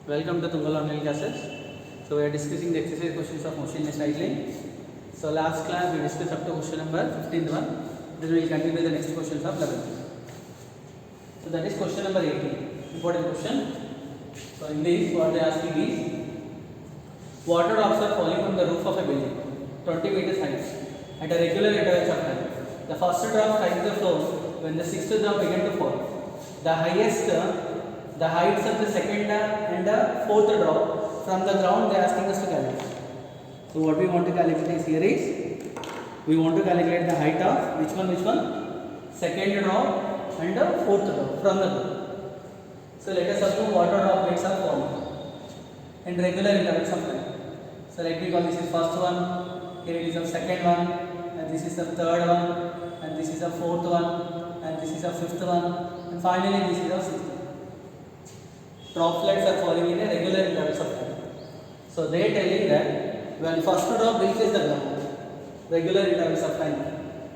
Welcome to Tungal online classes. So we are discussing the exercise questions of motionless cycling. So last class we discussed up to question number 15th one. Then we will continue the next questions of 11th. So that is question number 18. Important question. So in this what they are asking is water drops are falling from the roof of a building 20 meters height at a regular interval of time. The first drop strikes the floor when the sixth drop began to fall. The heights of the second and the fourth drop from the ground they are asking us to calculate. So what we want to calculate is here is we want to calculate the height of which one second drop and the fourth drop from the ground. So let us assume water droplets are falling in regular intervals of time. So let me call this is first one, here it is the second one, and this is the third one, and this is the fourth one, and this is the fifth one, and finally this is the sixth one. Droplets are falling in a regular intervals of time. So they are telling that when first drop reaches the ground, regular intervals of time.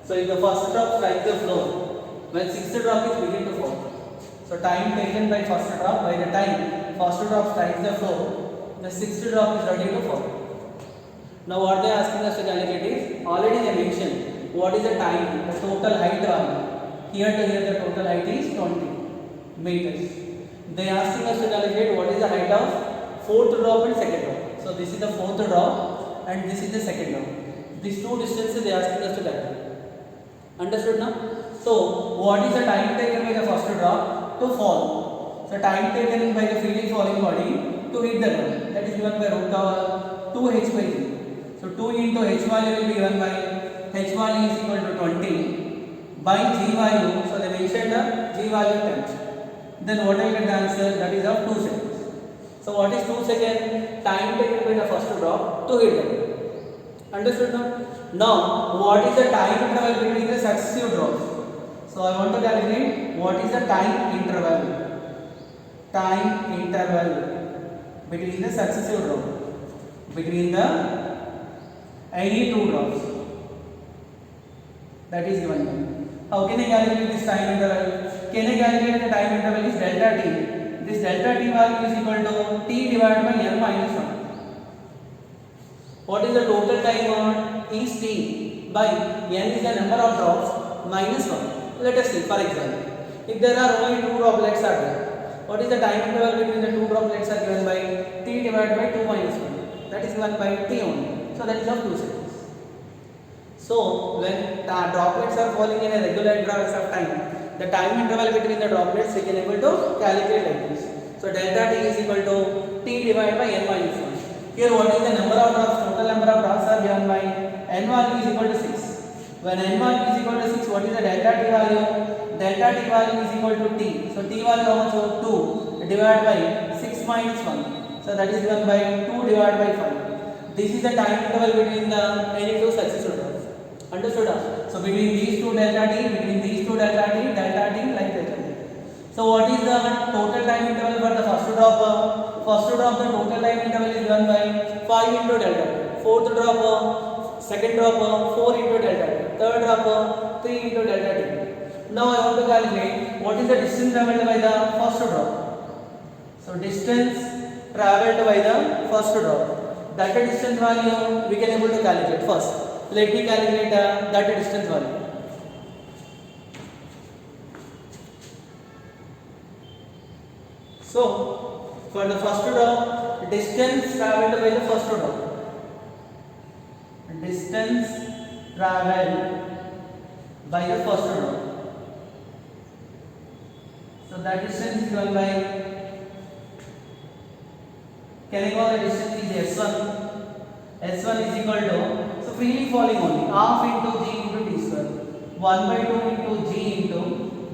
So if the first drop strikes the floor, when sixth drop is begin to fall. So time taken by first drop, by the time first drop strikes the floor, the sixth drop is ready to fall. Now what they are asking us to calculate is, already they mentioned what is the time, the total height value. Here to here the total height is 20 meters. They are asking us to calculate what is the height of fourth drop and second drop. So this is the fourth drop and this is the second drop. These two distances they are asking us to calculate. Understood now? So what is the time taken by the first drop to fall? So time taken by the freely falling body to hit the ground, that is given by root of 2h by g. So 2 into h value will be given by h value is equal to 20 by g value. So they mentioned the g value 10. Then what I get the answer, that is of 2 seconds. So what is 2 seconds? Time taken by the first drop to hit the ground. Understood now? Now what is the time interval between the successive drops? So I want to calculate what is the time interval. Time interval between the successive drop, between the any two drops, that is given by. How can I calculate this time interval? Can I calculate the time interval is delta t. This delta t value is equal to t divided by n minus 1. What is the total time on is t by n is the number of drops minus 1. Let us see, for example, if there are only two droplets are there, what is the time interval between the two droplets are given by t divided by 2 minus 1. That is given by t only. So that is of 2 seconds. So when the droplets are falling in a regular intervals of time, the time interval between the droplets we can able to calculate like this. So delta t is equal to t divided by n minus 1. Here what is the number of drops? Total number of drops are given by n value is equal to 6. When n value is equal to 6, what is the delta t value? Delta t value is equal to t. So t value how much? 2 divided by 6 minus 1. So that is given by 2 divided by 5. This is the time interval between the any two successive drops. Understood? So between these two delta t, delta t like delta t. So what is the total time interval for the first drop? First drop the total time interval is given by 5 into delta t. Fourth drop, second drop 4 into delta t. Third drop 3 into delta t. Now I want to calculate what is the distance traveled by the first drop. So distance traveled by the first drop. That distance value we can able to calculate first. Let me calculate that distance value. So for the first drop, distance traveled by the first drop. Distance traveled by the first drop. So that distance is given by, can I call the distance is S1. S1 is equal to, so freely falling only, half into g into t square, 1 by 2 into g into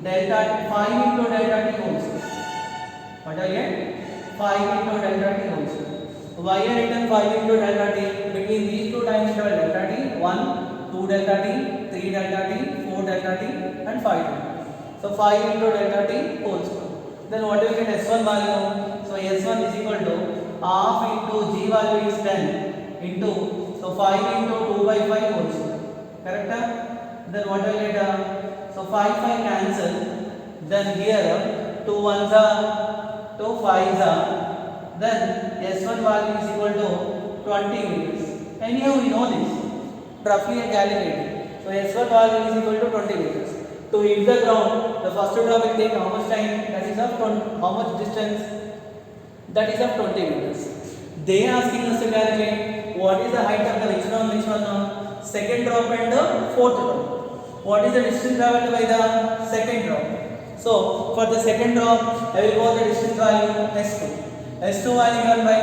delta 5 into delta t whole square. What I get? 5 into delta t whole square. Why I written 5 into delta t? Between these two time interval delta t, 1, 2 delta t, 3 delta t, 4 delta t and 5 delta t. So 5 into delta t whole square. Then what will get S1 value? So S1 is equal to half into g value is 10 into, so 5 into 2 by 5 whole square. Correct? Then what will get? So 5 cancel. Then here 2 ones are 2 5s are then S1 value is equal to 20 meters. Anyhow, we know this. Roughly I calculate. So S1 value is equal to 20 meters. To hit the ground, the first drop will take how much time? That is of how much distance? That is of 20 meters. They are asking us to calculate what is the height of the which one? Second drop and the fourth drop. What is the distance traveled by the second drop? So for the second drop, I will go the distance value S2. S2 value given by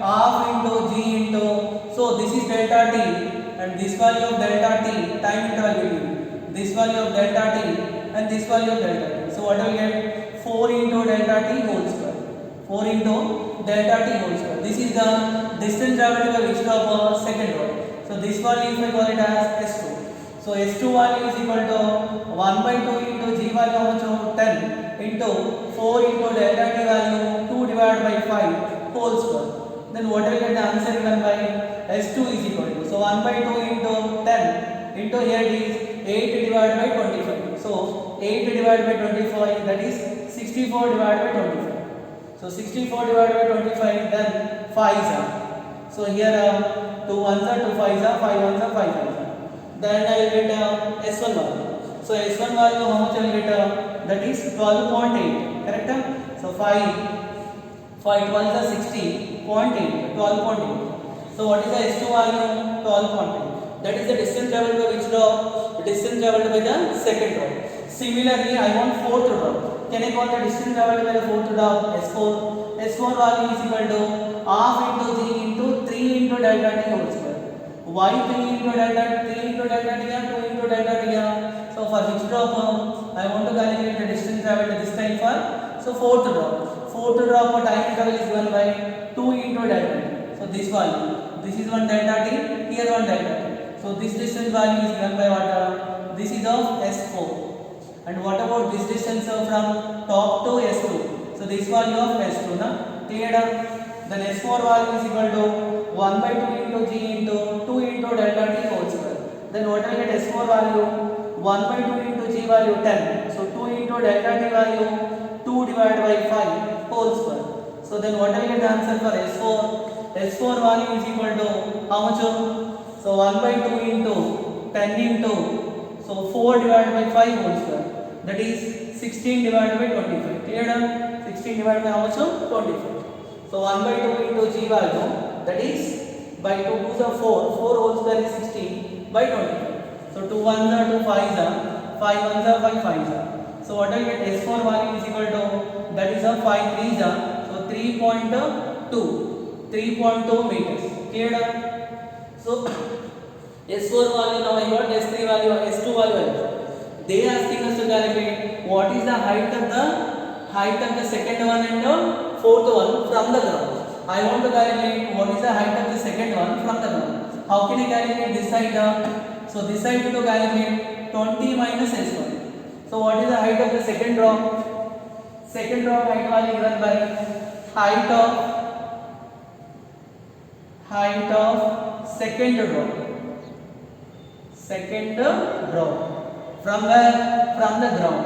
half into G into, so this is delta T and this value of delta T, time interval between this value of delta T and this value of delta T. So what will get? 4 into delta T whole square. 4 into delta T whole square. This is the distance traveled by which drop? Second drop. So this value if I call it as S2. So S2 value is equal to 1 by 2 into G value how much? 10 into 4 into delta T value 2 divided by 5 whole square. Then what will get the answer given by S2 is equal to, so 1 by 2 into 10 into here it is 8 divided by 25. So 8 divided by 25, that is 64 divided by 25. So 64 divided by 25, then 5 is up. So here 2 ones are 2 5s are 5 ones are 5 5s. Then I will get S1 value. So S1 value how much I will get? That is 12.8. Correct? So 5 12s are 60.8. 12.8. So what is the S2 value? 12.8. That is the distance traveled by which drop? The distance traveled by the second drop. Similarly, I want fourth drop. Can I call the distance traveled by the fourth drop? S4. S4 value is equal to half into G into 3 into delta T whole square. Why 3 into delta T? 3 into delta T or 2 into delta T? So for which drop? I want to calculate the distance traveled this time for, so fourth drop. Fourth drop for time interval is given by 2 into delta T. So this value. This is one delta T, here one delta T. So this distance value is given by what? This is of S4. And what about this distance from top to S2? So this value of S2, na? Clear? Then S4 value is equal to 1 by 2 into G into 2 into delta T whole square. Then what will get S4 value? 1 by 2 into G value 10. So 2 into delta T value 2 divided by 5 whole square. So then what will get the answer for S4? S4 value is equal to how much? So 1 by 2 into 10 into, so 4 divided by 5 whole square. That is 16 divided by 25. Clear? 16 divided by how much? 25. So 1 by 2 into G value, that is by 2 2s are 4. 4 whole square is 16 by 25. So 2 1s are 2 5s are 5 1s are 5 5s are. So what I get? S4 value is equal to, that is a 5 3s are, so 3.2 meters. Clear? So S4 value, now I got S3 value, S2 value. They are asking us to calculate what is the height of the second one and the fourth one from the ground. I want to calculate what is the height of the second one from the ground. How can I calculate this height? So this height to calculate 20 minus S1. So what is the height of the second drop? Second drop height value given by height of second drop. Second drop. From where? From the ground.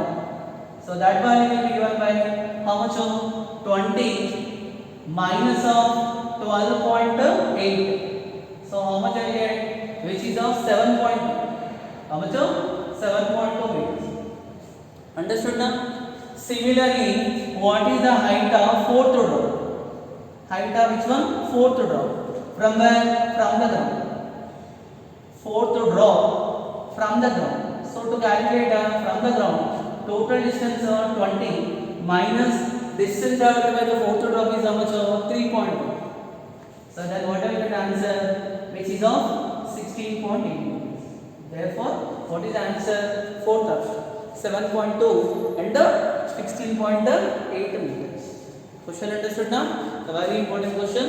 So that value will be given by how much? 20 minus of 12.8. So how much I will get? Which is of 7.2. How much? 7.2 meters. Understood now? Similarly, what is the height of fourth drop? Height of which one? Fourth drop. From where? From the ground. Fourth drop from the ground. So to calculate from the ground, total distance 20 minus distance traveled by the fourth drop is how much? 3.2. So then what will be the answer? Which is of 16.8 meters. Therefore, what is the answer? Fourth option. 7.2 and 16.8 meters. Question understood now? A very important question.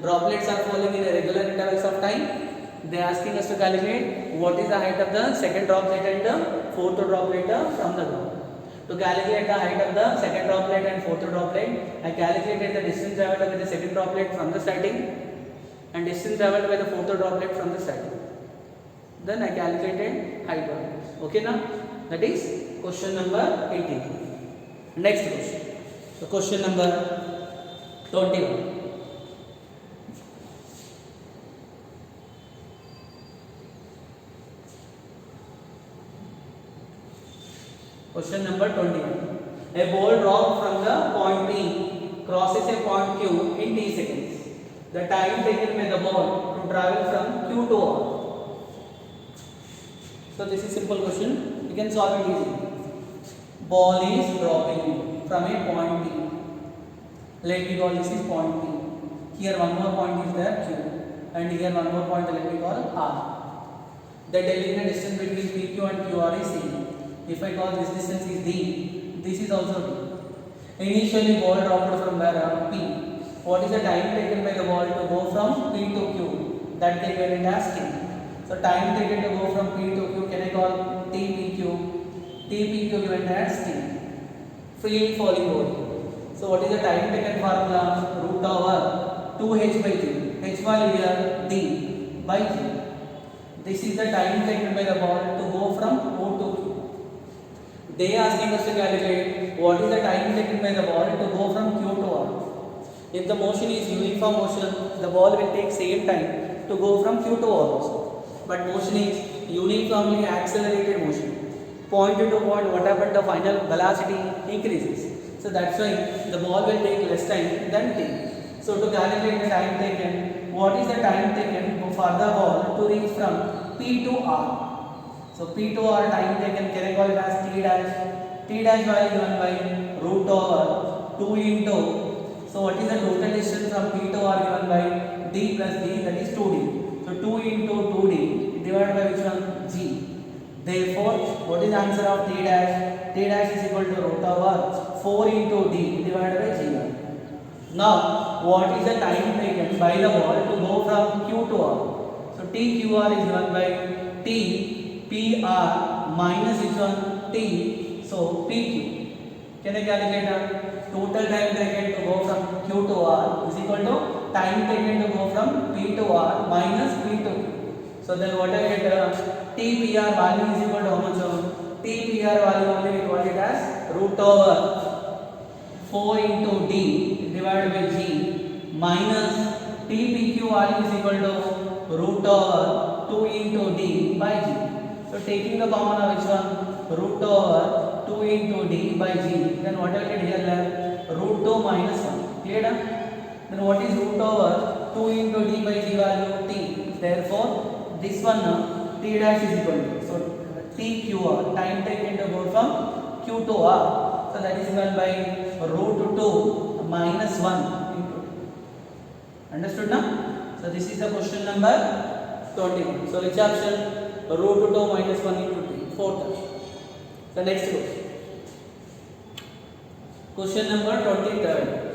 Droplets are falling in a regular intervals of time. They are asking us to calculate what is the height of the second droplet and the fourth droplet from the ground. To calculate the height of the second droplet and fourth droplet, I calculated the distance travelled by the second droplet from the starting and distance travelled by the fourth droplet from the starting. Then I calculated height values. Okay now? That is question number 18. Next question. So question number 21. Question number 21. A ball dropped from the point P crosses a point Q in t seconds. The time taken by the ball to travel from Q to R. So this is simple question. You can solve it easily. Ball is dropping from a point P. Let me call this is point P. Here one more point is there Q, and here one more point let me call R. The designated distance between PQ and QR is C. If I call this distance is D, this is also D. Initially ball dropped from where P. What is the time taken by the ball to go from P to Q? That they get it as T. So time taken to go from P to Q, can I call TPQ? TPQ given as T. Free falling body. So what is the time taken formula? Root over 2h by g. H value here D by g. This is the time taken by the ball to go from O to Q. They asking us to calculate what is the time taken by the ball to go from Q to R. If the motion is uniform motion, the ball will take same time to go from Q to R also. But motion is uniformly accelerated motion. Point to point, what happened? The final velocity increases. So that's why the ball will take less time than t. So to calculate the time taken, what is the time taken for the ball to reach from P to R? So P to R time taken, can I call it as T dash? T dash value given by root over 2 into, so what is the total distance from P to R given by D plus D, that is 2D. So 2 into 2D divided by which one? G. Therefore, what is the answer of T dash? T dash is equal to root over 4 into D divided by G. Now, what is the time taken by the ball to go from Q to R? So TQR is given by T PR minus which one? T. So PQ. Can I calculate total time taken to go from Q to R is equal to time taken to go from P to R minus P to Q. So then what I get? TPR value is equal to how much? TPR value only we call it as root over 4 into D divided by G minus TPQ value is equal to root over 2 into D by G. So taking the common of which one? Root over 2 into D by G. Then what I will get here left? Root 2 minus 1. Clear? Then what is root over 2 into D by G value? T. Therefore, this one T dash is equal to, so TQR, time taken to go from Q to R. So that is given by root 2 minus 1 into T. Understood now? So this is the question number 21. So which option? Root 2 minus 1 into T. Fourth option. The next question. Question number 23rd.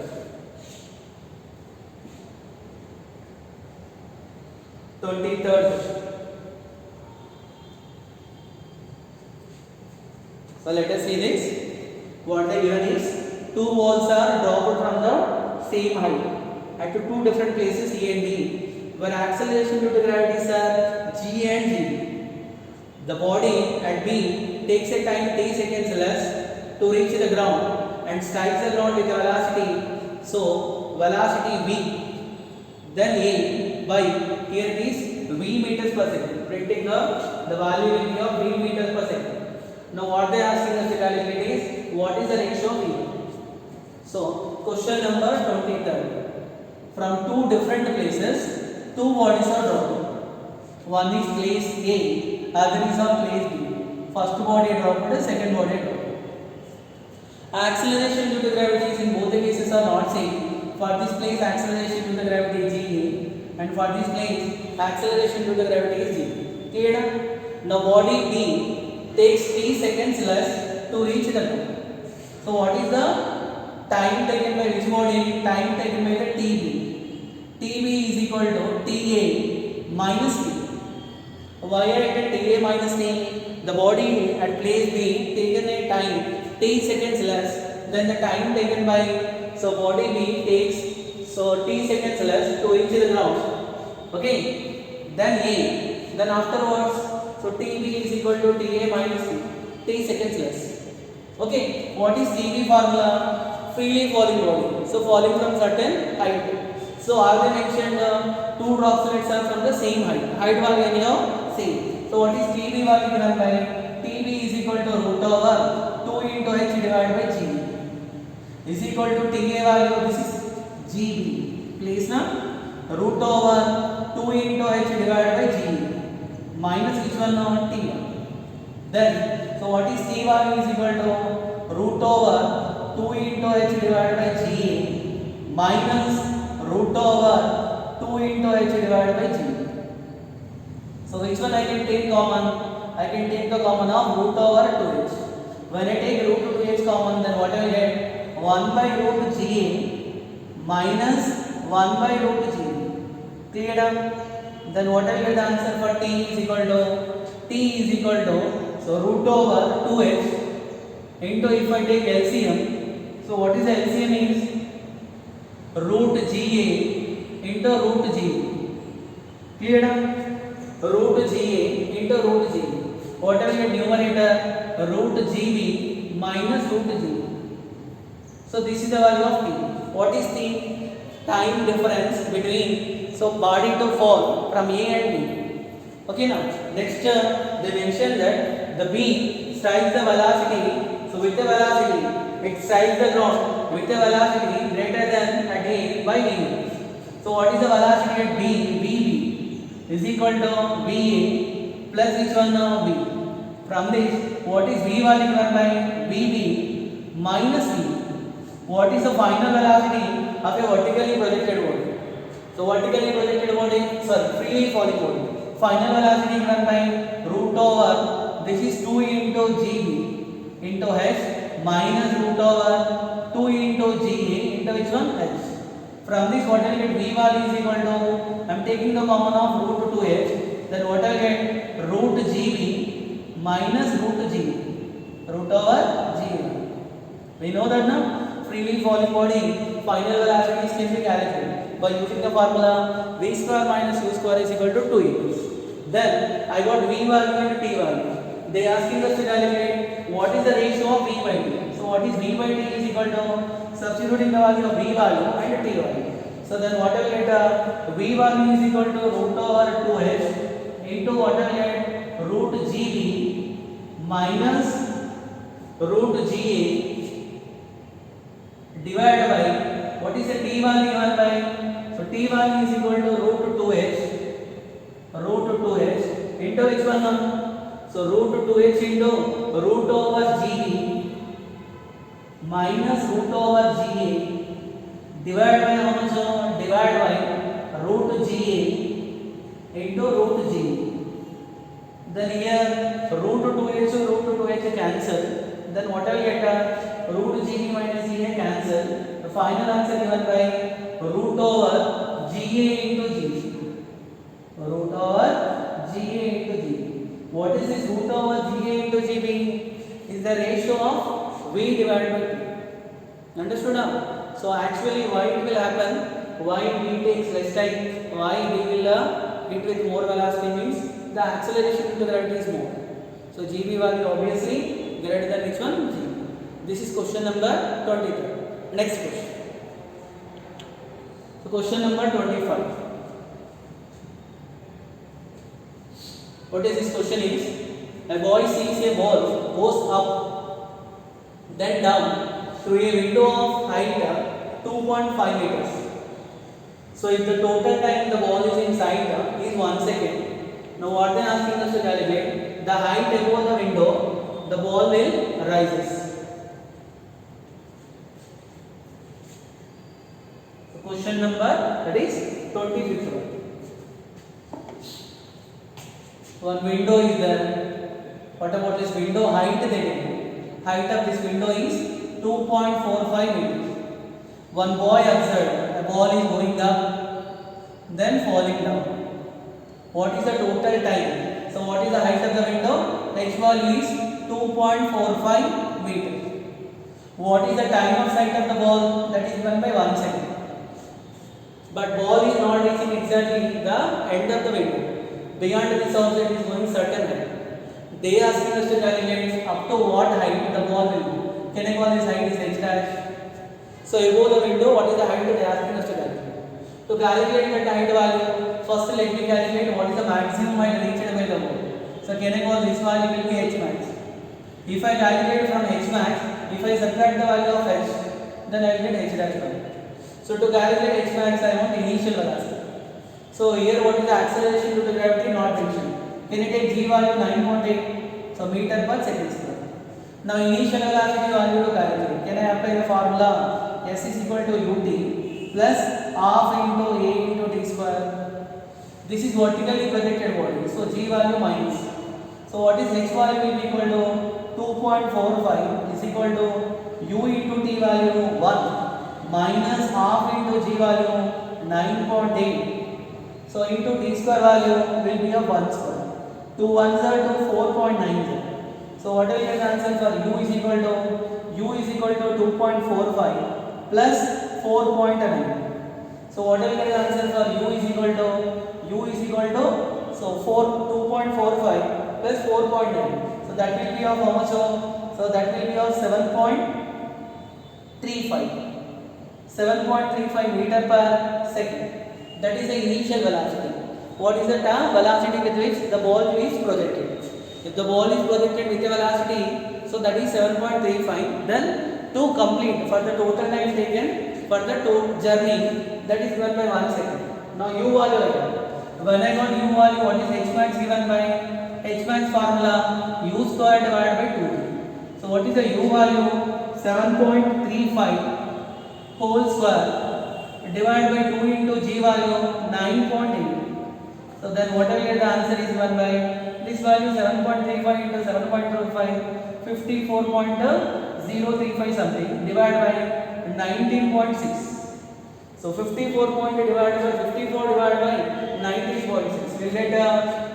So let us see this. What they given is two balls are dropped from the same height at two different places A and B, where acceleration due to gravity are G and G. The body at B takes a time t seconds less to reach the ground and strikes the ground with a velocity. So velocity V, then A by here it is V meters per second. Printing the value will be of V meters per second. Now what they are asking us to calculate is what is the ratio of V. So question number 23. From two different places, two bodies are dropped. One is place A, other is on place B. First body dropped, second body dropped. Acceleration due to gravity in both the cases are not same. For this place, acceleration due to gravity is G, and for this place, acceleration due to gravity is G. Clear? Now body B takes 3 seconds less to reach the ground. So what is the time taken by which body? Time taken by the TB. TB is equal to TA minus T. Why I get TA minus T? The body at place B taken a time T seconds less than the time taken by, so body B takes so T seconds less to reach the ground. Okay. Then A. Then afterwards, so TB is equal to TA minus T seconds less. Okay. What is TB formula? Freely falling body. So falling from certain height. So are they mentioned two droplets are from the same height. Height value anyhow same. So what is TB value given by? TB is equal to root over 2 into h divided by GB is equal to TA value. This is GB. Please now root over 2 into h divided by GB minus which one now T1. Then so what is T value is equal to root over 2 into h divided by GA minus root over 2 into h divided by G. So which one I can take common? I can take the common of root over 2h. When I take root 2h common, then what I will get? 1 by root GA minus 1 by root G. Clear down? Then what I will get the answer for T is equal to so root over 2h into, if I take LCM, so what is the LCM is root GA into root G. Clear down? Root GA into root G. What will get numerator? Root GB minus root G. So this is the value of T. What is T? Time difference between body to fall from A and B. Okay, now next they mentioned that the B strikes the velocity. So with the velocity, it strikes the ground with a velocity greater than at A by B. So what is the velocity at B? BB is equal to BA plus which one now B. From this, what is V value given by BB minus V? What is the final velocity of a vertically projected body? So vertically projected body, freely falling body. Final velocity given by root over, this is 2 into GB into H minus root over 2 into GA into which one? H. From this, what I will get? V value is equal to, I am taking the common of root 2h, then what I will get? Root GB minus root G, root over G. We know that now, freely falling body, final velocities can be calculated by using the formula V square minus U square is equal to 2 Then I got V value and T value. They are asking us to calculate what is the ratio of V by T. So what is V by T is equal to substituting the value of V value and T value. So then what I will get? V value is equal to root over 2h into what I will get? Root GB minus root GA divided by, what is the T value given by? So T value is equal to root 2h into which one? So root 2h into root over GB minus root over GA divided by how much? Divided by root GA into root G. Then here root 2h cancel. Then what I will get? Root GB minus GA cancel. The final answer given by root over GA into G. Root over GA into G. What is this root over GA into GB? Is the ratio of V divided by T. Understood now? So actually why it will happen? Why V takes less time? Why V will hit with more velocity means the acceleration into gravity is more. So GB value obviously greater than which one? G. This is question number 23. Next question. So question number 25. What is this question is? A boy sees a ball goes up, then down to a window of height 2.5 meters. So if the total time the ball is in sight is 1 second, now what they are asking us to calculate? The height above the window, the ball will rises. So question number that is 25th one. One window is there. What about this window height? Height of this window is 2.45 meters. One boy observed a ball is going up, then falling down. What is the total time? So what is the height of the window? H value is 2.45 meters. What is the time of sight of the ball? That is given by 1 second. But ball is not reaching exactly the end of the window. Beyond this object is going certain height. They are asking us to calculate up to what height the ball will go. Can I call this height is h dash? So above the window, what is the height they are asking us to calculate? To calculate the height value, first let me calculate what is the maximum height reached by the ball. So can I call this value will be h max. If I calculate from h max, If I subtract the value of h, then I will get h dash value. So to calculate h max, I want initial velocity. So here what is the acceleration due to gravity? Not mentioned. Can you take g value 9.8? So meter per second square. Now initial velocity value to calculate. Can I apply the formula? S is equal to ut plus half into a into t square. This is vertically projected body. So g value minus. So what is h value will be equal to 2.45 is equal to u into t value 1 minus half into g value 9.8. So into t square value will be of 1 square. 2 ones are to 4.90. So what will get the answer for u is equal to 2.45 plus 4.9. So what will get the answer for u is equal to so 2.45 plus 4.9. So that will be of how much? So that will be of 7.35. 7.35 meter per second. That is the initial velocity. What is the velocity with which the ball is projected? If the ball is projected with a velocity, so that is 7.35. Then to complete for the total time taken for the journey, that is given by 1 second. Now u value. When I got u value, what is h max given by? H max formula u square divided by 2. So what is the u value? 7.35 whole square divided by 2 into g value 9.8. So then what will get the answer is given by this value 7.35 into 7.25 54.035 something divided by 19.6. So 54 divided by 54 divided by 19.6 will get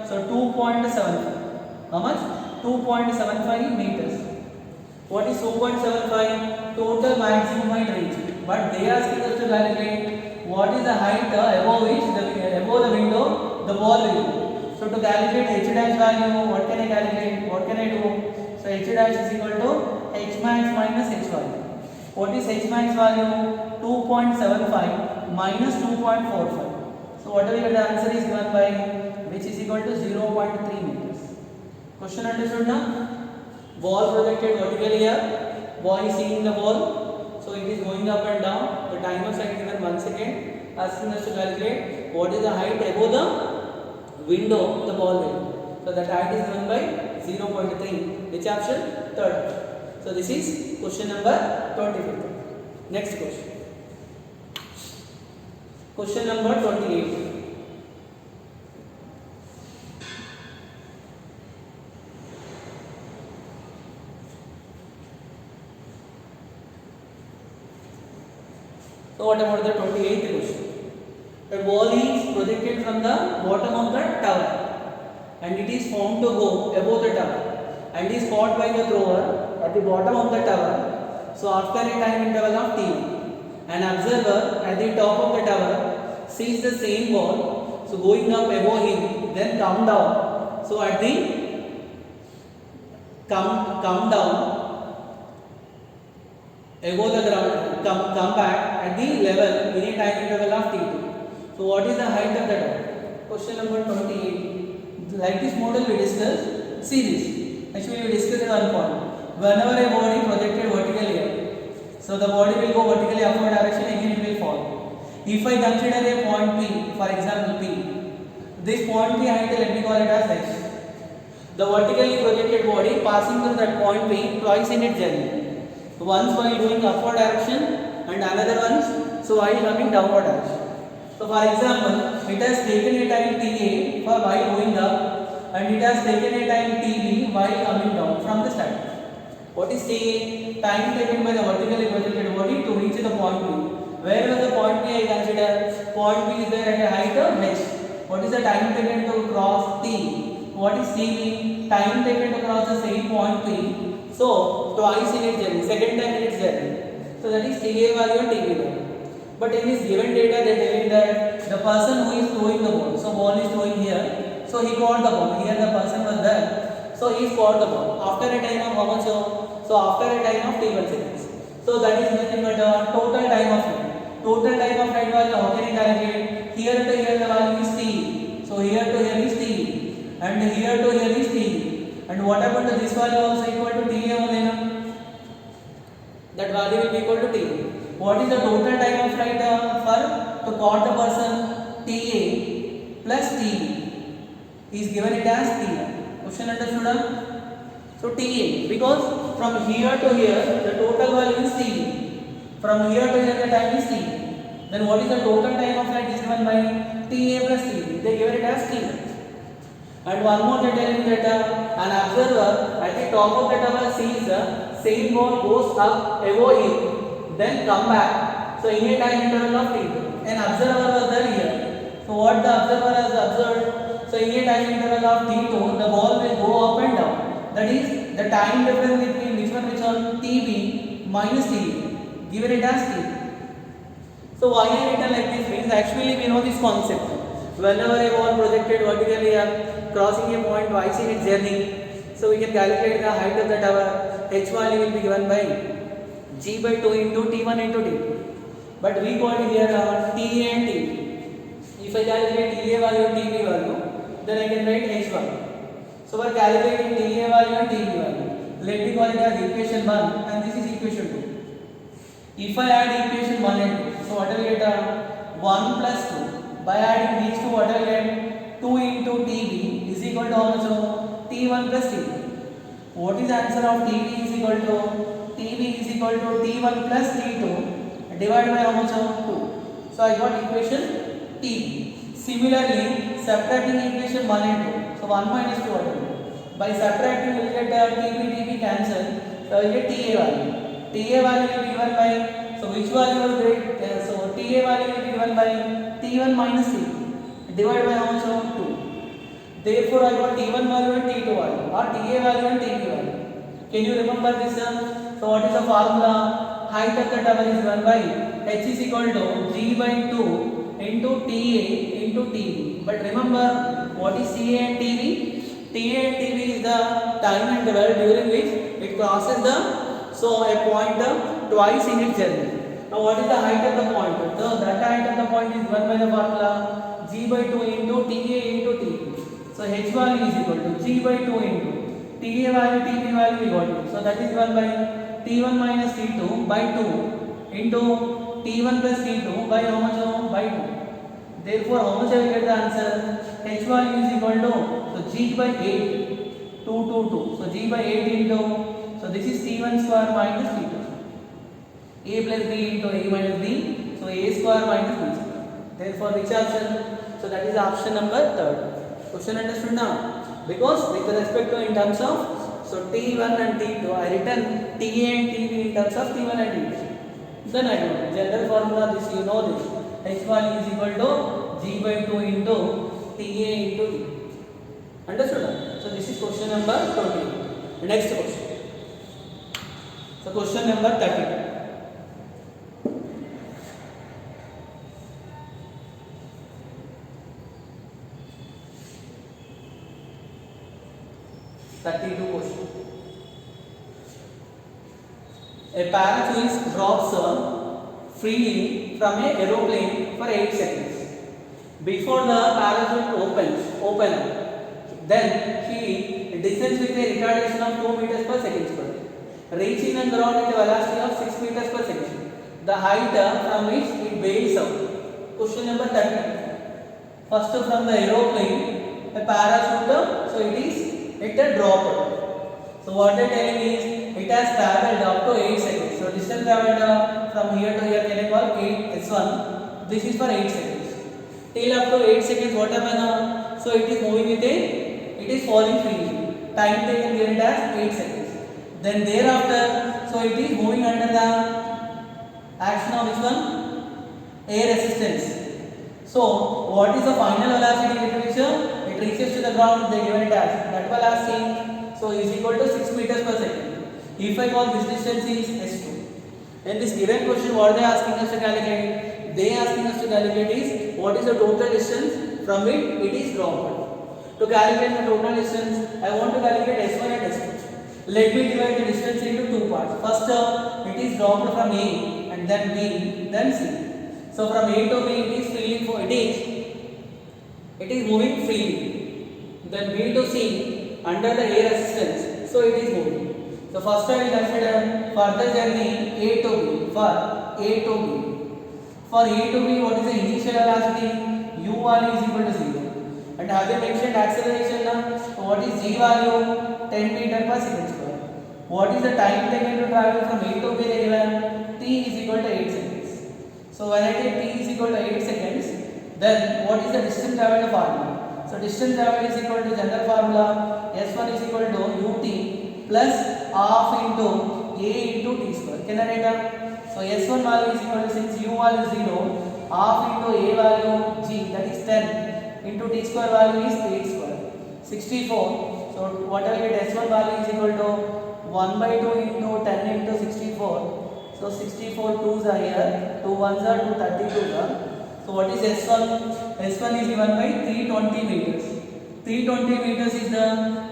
so 2.75. How much? 2.75 meters. What is 2.75? Total maximum height reached. But they are asking us to calculate what is the height above which above the window the ball will go. So to calculate h dash value, what can I calculate? What can I do? So h dash is equal to h max minus h value. What is h max value? 2.75 minus 2.45. So whatever the answer is given by which is equal to 0.3 meters. Question understood now? Ball projected vertically here. Boy is seeing the ball. So it is going up and down. The timer set is given 1 second. Asking us to calculate what is the height above the window the ball will. So that height is given by 0.3. Which option? Third. So this is question number 25. Next question. Question number 28. So what about the 28th question? A ball is projected from the bottom of the tower and it is found to go above the tower and is caught by the thrower at the bottom of the tower. So after a time interval of t, an observer at the top of the tower sees the same ball, so going up above him, then come down. So at the come down above the ground, come back at the level in a time interval of t2. So what is the height of the tower? Question number 28. Like this model we discussed series. Actually we discussed one point. Whenever a body projected vertically up, so the body will go vertically upward direction, again it will fall. If I consider a point P, for example P, this point P height, let me call it as h. The vertically projected body passing through that point P twice in its journey. Once while going upward direction and another once so while coming downward direction. So for example, it has taken a time Ta for while going up and it has taken a time Tb while coming down from the start. What is Ta? Time taken by the vertically projected body to reach the point P. Wherever the point P I consider, point P is there at a height of h. What is the time taken to cross T? What is Tb? Time taken to cross the same point P. So twice in its journey, second time in its journey. So that is Ta value and Tb value. But in this given data they are telling that the person who is throwing the ball, so ball is throwing here, so he caught the ball, here the person was there, so he caught the ball after a time of how much? So after a time of t1 seconds. So that is nothing but the total time of flight. Total time of flight value how can I calculate? Here to here the value is t, so here to here is t and here to here is t, and what happened to this value also equal to ta only now. RD will be equal to TA. What is the total time of flight for to caught the person? TA plus TB is given it as TA. Question understood? So TA, because from here to here the total value is TB. From here to here the time is TB. Then what is the total time of flight is given by TA plus TB. They give it as TA. And one more they tell you that an observer at the top of the tower sees the same ball goes up above him, then come back. So in a time interval of t2, an observer was there here. So what the observer has observed? So in a time interval of t2, the ball will go up and down. That is the time difference between which one TB minus TB. Given it as TB. So why I written like this means actually we know this concept. Whenever a ball projected vertically up, crossing a point twice in its journey, so we can calculate the height of the tower. H value will be given by G by 2 into T1 into T2. But we got here TA and TB. If I calculate TA value and TB value, then I can write H value. So for calculating TA value and TB value, let me call it as equation 1 and this is equation 2. If I add equation 1 and 2, so what I will get 1 plus 2. By adding these two, what I will get 2 into TB is equal to how much? T1 plus TB. What is the answer of TB is equal to T1 plus T2 divided by how much? 2. So I got equation TB. Similarly, subtracting equation 1 and 2. So 1 minus 2 what will be? By subtracting we will get TB cancel. So we will get TA value. TA value will be given by, so which value was great? So TA value will be given by T1 minus T2 divided by how much? 2. Therefore, I got T1 value and T2 value or TA value and TB value. Can you remember this? So what is the formula? Height of the tower is given by H is equal to G by 2 into TA into TB. But remember, what is TA and TB? TA and TB is the time interval during which it crosses the a point twice in its journey. Now what is the height of the point? So that height of the point is given by the formula G by 2 into TA into TB. So H value is equal to G by 2 into TA value, TB value we got it. So that is given by T1 minus T2 by 2 into T1 plus T2 by how much? By 2. Therefore, how much I will get the answer? H value is equal to, so G by 8, 2. So G by 8 into, so this is T1 square minus T2. A plus B into A minus B. So A square minus B square. Therefore, which option? So that is option number 3rd. Question understood now? Because with respect to in terms of, so T1 and T2, I written TA and TB in terms of T1 and T2. Then I do general formula, this you know this. H value is equal to G by 2 into TA into T. Understood? So this is question number 20. Next question. So question number 30. Question. A parachutist drops freely from an aeroplane for 8 seconds. Before the parachute opens, then he descends with a retardation of 2 meters per second square, reaching the ground at a velocity of 6 meters per second. The height from which it bails out. Question number 30. First from the aeroplane, a parachute, so it dropped. So what they are telling is it has travelled up to 8 seconds. So distance travelled from here to here can I call 8 S1. This is for 8 seconds. Till up to 8 seconds what happened now? So it is moving with it is falling freely. Time taken here it as 8 seconds. Then thereafter, so it is moving under the action of which one? Air resistance. So what is the final velocity at which it reaches to the ground? They given it as that velocity. So is equal to 6 meters per second. If I call this distance is S2. In this given question, what they are asking us to calculate? They are asking us to calculate is what is the total distance from which it is dropped. To calculate the total distance, I want to calculate S1 and S2. Let me divide the distance into 2 parts. First, it is dropped from A and then B, then C. So from A to B, it is freely for it is moving freely. Then B to C under the air resistance, so it is moving. So first I will consider further journey A to B. For A to B. For A to B, what is the initial velocity? U1 is equal to 0. And have you mentioned acceleration now? So what is G value? 10 meter per second square. What is the time taken to travel from A to B given? T is equal to 8 seconds. So when I take T is equal to 8 seconds, then what is the distance traveled formula? So distance traveled is equal to general formula S1 is equal to UT plus half into A into T square. Can I write down? So S1 value is equal to, since U value is 0, half into A value G, that is 10 into T square value is 8 square. 64. So what I will get, S1 value is equal to 1 by 2 into 10 into 64. So 64 2s are here, 2 1s are 2 32s are. So what is S1? S1 is given by 320 meters. 320 meters is the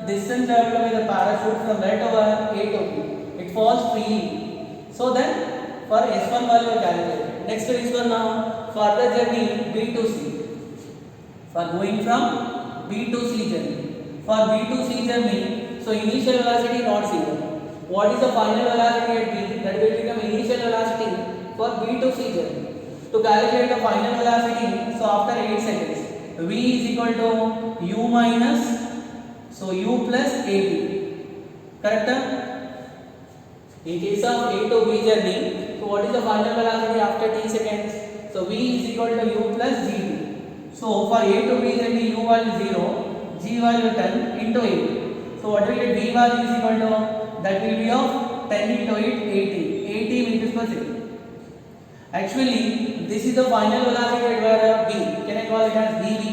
distance traveled by the parachute from where to where? A to B. It falls freely. So then for S1 value we calculate. Next is one now further journey B to C. For going from B to C journey. For B to C journey, so initial velocity not 0. What is the final velocity at B? That will become initial velocity for B to C journey. To calculate the final velocity, so after 8 seconds, V is equal to U minus, so U plus AT. Correct? In case of A to B journey, so what is the final velocity after T seconds? So V is equal to U plus GT. So for A to B journey, U value 0, G value 10 into 8. So what will get V value is equal to, that will be of 10 into 8, 80 meters per second. Actually, this is the final velocity at where B. Can I call it as VB?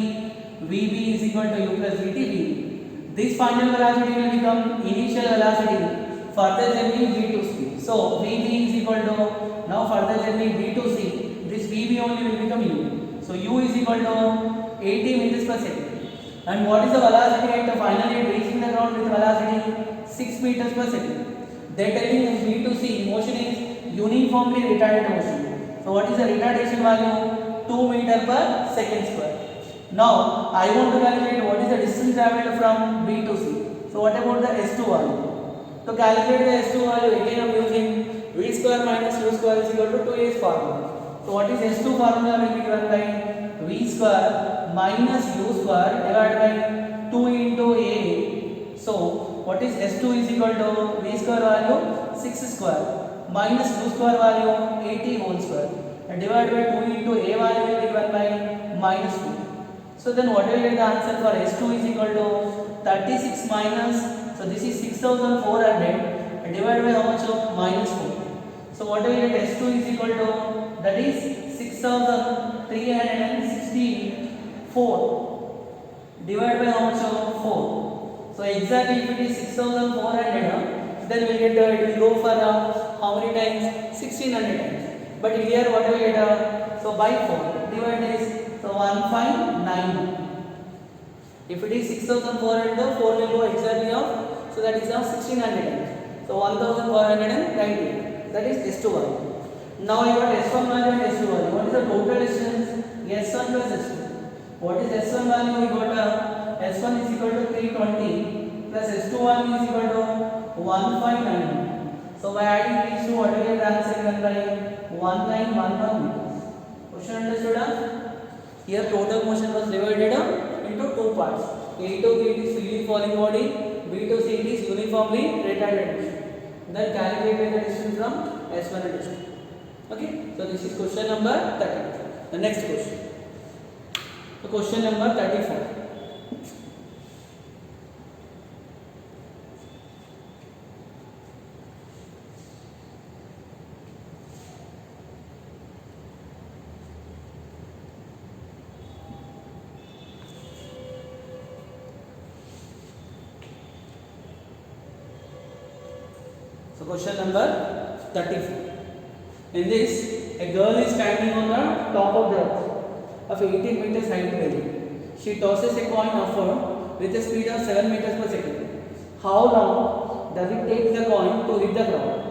VB is equal to U plus GT VB. This final velocity will become initial velocity further journey B to C. So VB is equal to, now further journey B to C. This VB only will become U. So U is equal to 80 meters per second. And what is the velocity at the finally reaching the ground with velocity 6 meters per second? They are telling us B to C motion is uniformly retarded motion. So what is the retardation value? 2 meter per second square. Now I want to calculate what is the distance traveled from B to C. So what about the S2 value? To calculate the S2 value, again I am using V square minus U square is equal to 2A's formula. So what is S2 formula will be given by V square minus U square divided by 2 into A. So what is S2 is equal to V square value 6 square minus U square value 80 whole square and divided by 2 into A value will be given by minus 2. So then what will get the answer for S2 is equal to 36 minus, so this is 6400 and divided by how much of minus 4. So what will get S2 is equal to, that is 6364 divided by how much of 4. So exactly if it is 6400, then we will get it will go for how many times? 1600 times. But here what will get so by 4 divide this, so 1591. If it is 6400, the 4 will go exactly of, so that is of 1600 times. So 1490. That is S2 value. Now I got S1 value and S2 value. What is the total distance? S1 plus S2. What is S1 value? We got S1 is equal to 320 plus S2 value is equal to 1591. So by adding these two, what will get the answer given by 1911 meters. Question understood? Here total motion was divided into two parts. A to B is freely falling body, B to C is uniformly retarded motion. Then calculate the distance from S1 and S2. Okay, so this is question number 30. The next question. So question number 34. So question number 34. In this, a girl is standing on the top of the earth of 18 meters height building. She tosses a coin upward with a speed of 7 meters per second. How long does it take the coin to hit the ground?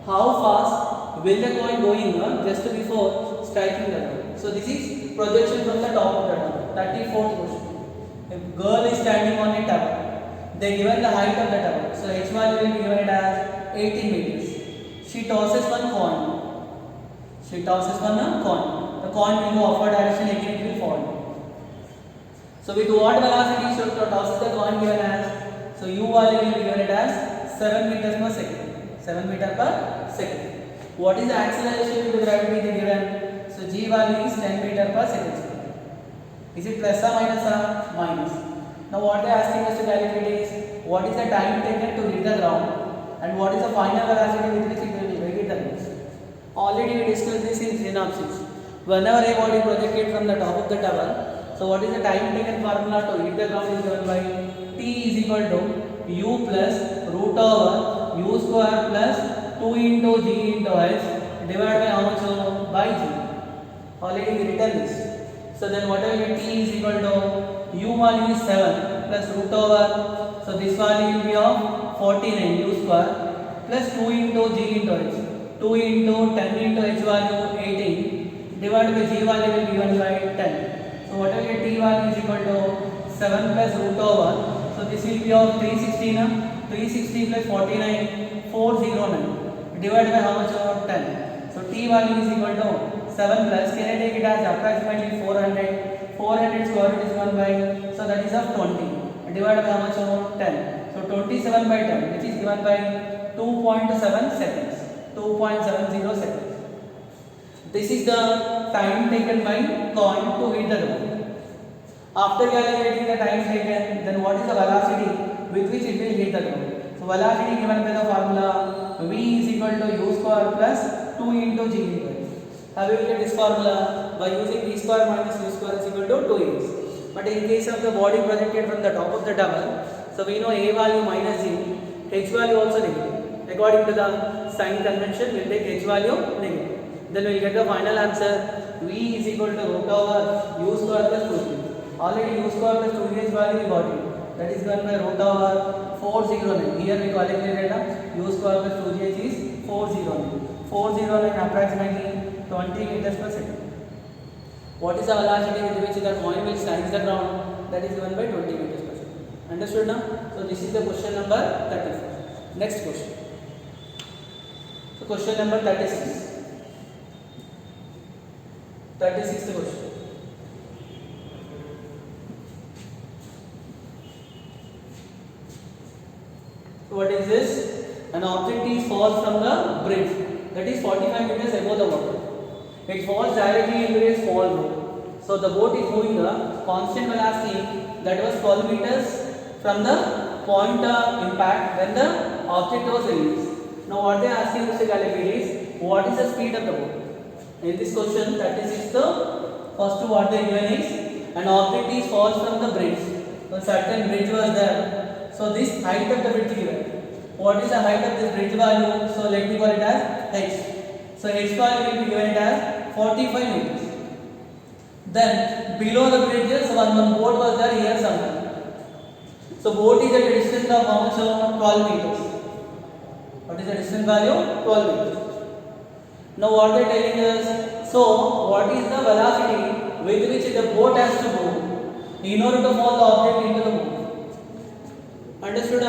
How fast will the coin going just before striking the ground? So this is projection from the top of the tower. 34th question. A girl is standing on a tower. They given the height of the tower. So h value will be given as 18 meters. She tosses one coin. She tosses one coin. The coin will go upward direction, again it will fall. So with what velocity should toss the coin given as? So u value will be given it as 7 meters per second. 7 meter per second. What is the acceleration due to gravity they given? So g value is 10 meter per second. Is it plus or minus or minus? Now what they are asking us to calculate is what is the time taken to hit the ground and what is the final velocity with which it will hit the ground. Already we discussed this in synopsis. Whenever a body projected from the top of the tower, so what is the time taken formula to hit the ground is given by T is equal to u plus root over u square plus 2 into g into h divided by how much? By g. Already we written this. So then what will be T is equal to u value is 7 plus root over, so this value will be of 49 u square plus 2 into g into h. 2 into 10 into h value 18 divided by g value will be given by 10. So what will be T value is equal to 7 plus root over, so this will be of 360 plus 49 409 divided by how much? 10. So T value is equal to 7 plus, can I take it as approximately 400 square root is 1 by, so that is of 20 divided by how much? 10. So 27 by 10 which is given by 2.7 seconds. 2.70 seconds. This is the time taken by coin to hit the ground. After calculating the time taken, then what is the velocity with which it will hit the ground? So velocity given by the formula v is equal to u square plus 2 into g into h. How we will get this formula? By using v square minus u square is equal to 2x. But in case of the body projected from the top of the tower, so we know a value minus g, h value also negative. According to the sign convention, we will take h value negative. Then we will get the final answer v is equal to root over u square plus 2g. Already u square plus 2g value we got it. That is given by root over 409. Here we calculated u square plus 2g is 409. 409 approximately 20 meters per second. What is the velocity with which the coin will strike the ground? That is given by 20 meters per second. Understood now? So this is the question number 34. Next question. So question number 36. 36th question. So what is this? An object is falls from the bridge, that is 45 meters above the water. It falls directly into a small boat. So the boat is moving a constant velocity, that was 12 meters from the point of impact when the object was released. Now what they are asking us to calculate is what is the speed of the boat. In this question 36, the first what they given is an object is falls from the bridge. So certain bridge was there. So this height of the bridge given. What is the height of this bridge value? So let me call it as h. So h value will be given as 45 meters. Then below the bridge, so one boat was there here somewhere. So boat is at a distance of how much? 12 meters. What is the distance value? 12 meters. Now what they are telling us? So what is the velocity with which the boat has to move in order to fall the object into the boat? Understood?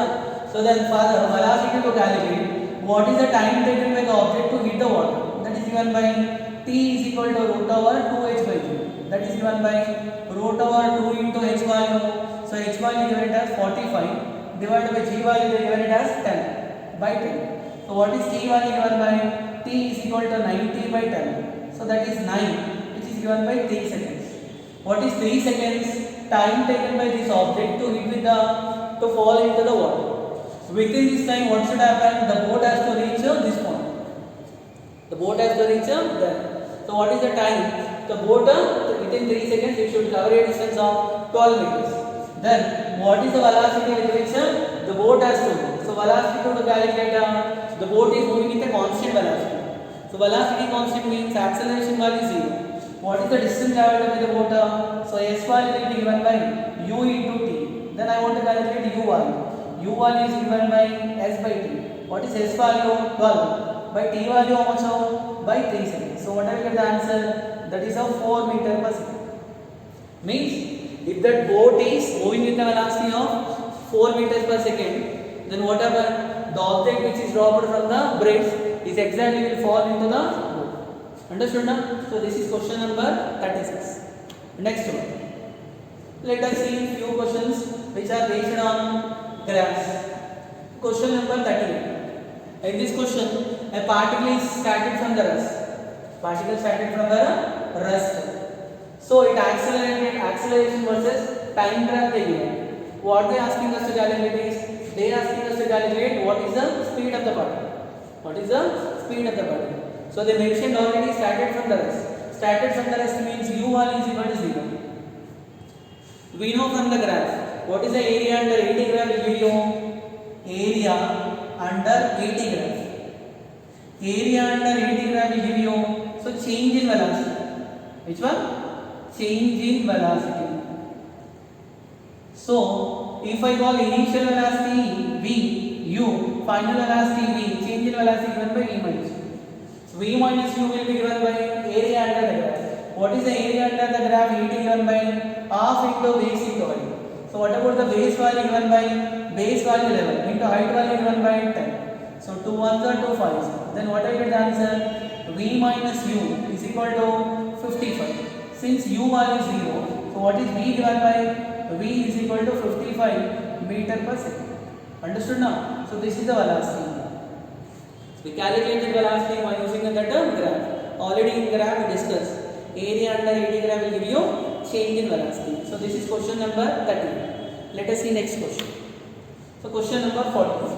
So then for the velocity to calculate, what is the time taken by the object to hit the water? That is given by T is equal to root over 2h by g. That is given by root over 2 into h value. So h value given it as 45 divided by g value they given it as 10 by 10. So what is t value given by? T is equal to 90 by 10. So that is 9, which is given by 3 seconds. What is 3 seconds? Time taken by this object to hit with the to fall into the water. Within this time, what should happen? The boat has to reach this point. The boat has to reach there. So what is the time? The boat within 3 seconds it should cover a distance of 12 meters. Then what is the velocity with which the boat has to move? So velocity to calculate, the boat is moving with a constant velocity. So velocity constant means acceleration value is 0. What is the distance traveled by the boat? So s value will be given by u into t. Then I want to calculate u value. U value is given by s by t. What is s value? 12. By t value how much? By 3 seconds. So what I will get the answer? That is of 4 meters per second. Means if that boat is moving with a velocity of 4 meters per second, then what happens? the object which is dropped from the bridge is exactly will fall into the boat. Understood now? So this is question number 36. Next one. Let us see few questions which are based on graphs. Question number 38. In this question, a particle is scattered from the rust. Particle scattered from the rust. So it acceleration versus time graph they given. What they asking us to calculate is, they asking us to calculate what is the speed of the particle. What is the speed of the particle? So they mentioned already scattered from the rest. Scattered from the rest means u1 is equal to 0. We know from the graph what is the area under 80 graph will give you area under 80 graph. Area under 80 graph will give you so change in velocity. Which one? Change in velocity. So if I call initial velocity v, u, final velocity v, change in velocity given by v minus u. So v minus u will be given by area under the graph. What is the area under the graph? 80 given by half into base into height. So what about the base value given by base value 11 into height value given by 10. So 2 1s are 2 5s. Then what I get the answer? V minus u is equal to 55. Since u value is 0, so what is v given by? V is equal to 55 meter per second. Understood now? So this is the velocity. We calculated velocity by using that graph. Already in graph we discussed. Area under 80 graph will give you change in velocity. So this is question number 30. Let us see next question. So question number 40.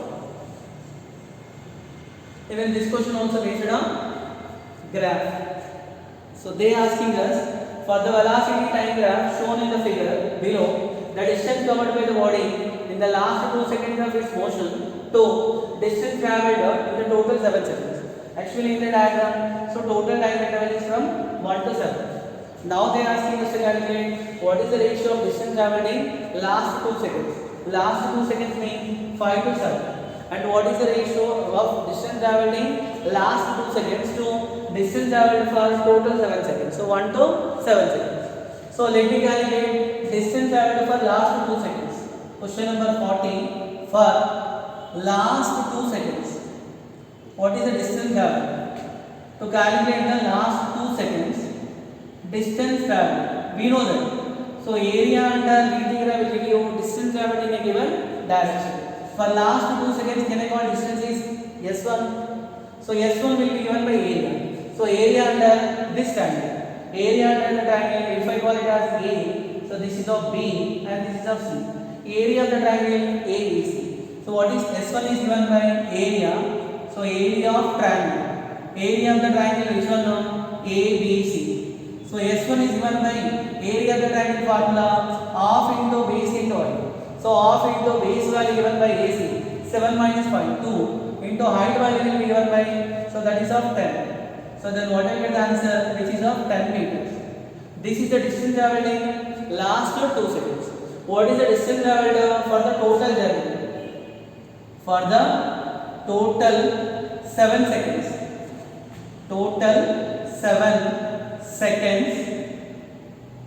Even this question also based on graph. So they asking us for the velocity time graph shown in the figure below, the distance covered by the body in the last 2 seconds of its motion to distance travelled in the total 7 seconds. Actually in the diagram, so total time interval is from 1 to 7. Now they are asking us to calculate what is the ratio of distance travelled in last 2 seconds. Last 2 seconds means 5 to 7. And what is the ratio of distance travelled in last 2 seconds to distance travelled for total 7 seconds. So 1 to 7 seconds. So let me calculate distance travelled for last 2 seconds. Question number 40 for last 2 seconds. What is the distance travelled? To calculate the last 2 seconds distance travelled, we know that. So area under VT graph will give you distance travelled in a given direction. For last 2 seconds, can I call distance is S1. So S1 will be given by area. So area under this triangle. Area under the triangle, if I call it as A, so this is of B and this is of C. Area of the triangle ABC. So what is S1 is given by area. So area of triangle. Area of the triangle which one now? ABC. So S1 is given by area of the triangle formula half into base into height. So half into base value given by AC 7 minus 5 2 into height value will be given by, so that is of 10. So then what I get the answer which is of 10 meters. This is the distance travelled in last 2 seconds. What is the distance travelled for the total journey? For the total 7 seconds. Total 7 seconds.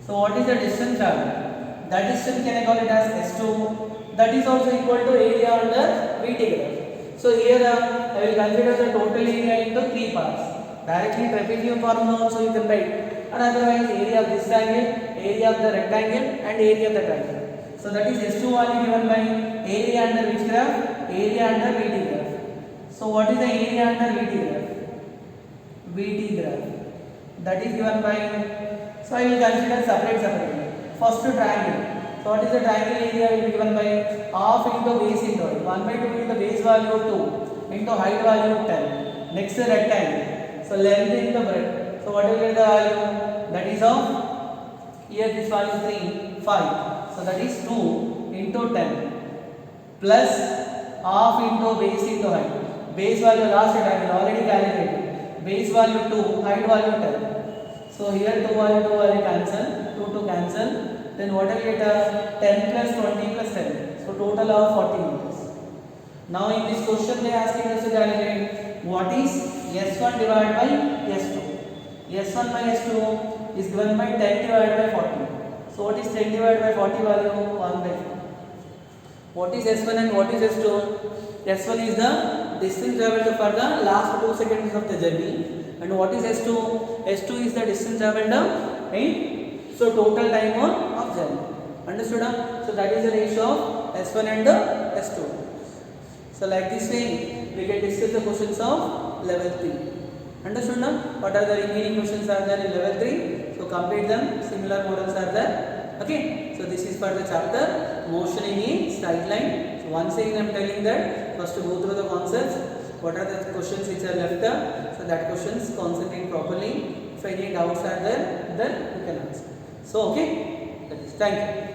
So what is the distance travelled? That distance can I call it as S2. That is also equal to area under VT graph. So here I will consider the total area into 3 parts. Directly trapezium formula also you can write. And otherwise area of this triangle, area of the rectangle and area of the triangle. So that is S2 value given by area under which graph? Area under VT graph. So what is the area under VT graph? VT graph. That is given by, so I will consider separately. First triangle. So what is the triangle area will be given by half into base into height. 1 by 2 into base value 2 into height value 10. Next rectangle. So length into breadth. So what will be the value? That is of, here this value is 3, 5. So that is 2 into 10 plus half into base into height. Base value last triangle already calculated. Base value 2, height value 10. So here 2 value cancel, 2 to cancel. Then what will get 10 plus 20 plus 10. So total of 40 meters. Now in this question they are asking us to calculate what is S1 divided by S2. S1 by S2 is given by 10 divided by 40. So what is 10 divided by 40 value? 1 by 4. What is S1 and what is S2? S1 is the distance traveled for the last 2 seconds of the journey, and what is S2? S2 is the distance traveled in total time of journey. Understood? So that is the ratio of S1 and S2. So like this way we can discuss the questions of level 3. Understood now? What are the remaining questions are there in level 3? So complete them. Similar models are there. Okay. So this is for the chapter motion in a straight line. So once again I am telling that first to go through the concepts. What are the questions which are left there? So that questions concentrate properly. If any doubts are there, then you can answer. So okay. That is. Thank you.